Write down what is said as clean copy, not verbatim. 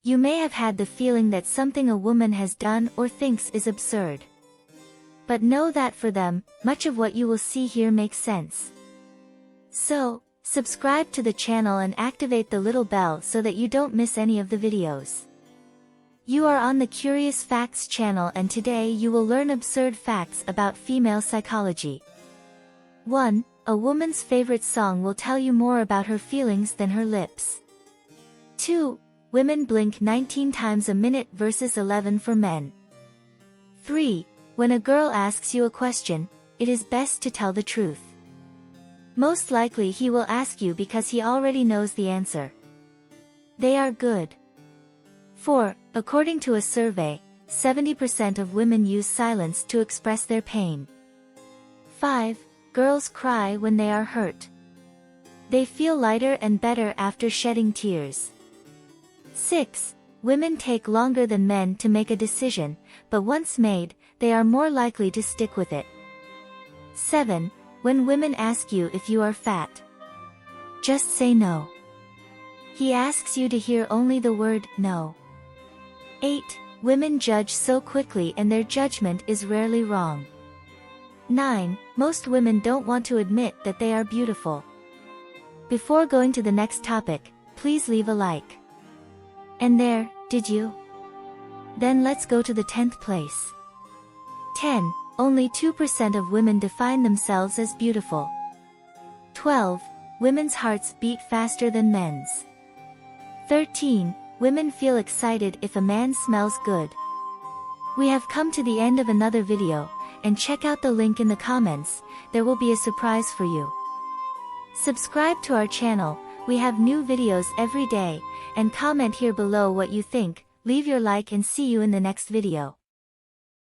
You may have had the feeling that something a woman has done or thinks is absurd. But know that for them, much of what you will see here makes sense. So, subscribe to the channel and activate the little bell so that you don't miss any of the videos. You are on the Curious Facts channel, and today you will learn absurd facts about female psychology. 1. A woman's favorite song will tell you more about her feelings than her lips. 2. Women blink 19 times a minute versus 11 for men. 3. When a girl asks you a question, it is best to tell the truth. Most likely he will ask you because he already knows the answer. They are good. 4. According to a survey, 70% of women use silence to express their pain. 5. Girls cry when they are hurt. They feel lighter and better after shedding tears. 6. Women take longer than men to make a decision, but once made, they are more likely to stick with it. 7. When women ask you if you are fat, just say no. He asks you to hear only the word no. 8. Women judge so quickly and their judgment is rarely wrong. 9. Most women don't want to admit that they are beautiful. Before going to the next topic, please leave a like. And there, did you? Then let's go to the 10th place. 10. Only 2% of women define themselves as beautiful. 12. Women's hearts beat faster than men's. 13. Women feel excited if a man smells good. We have come to the end of another video, and check out the link in the comments, there will be a surprise for you. Subscribe to our channel, we have new videos every day, and comment here below what you think, leave your like and see you in the next video.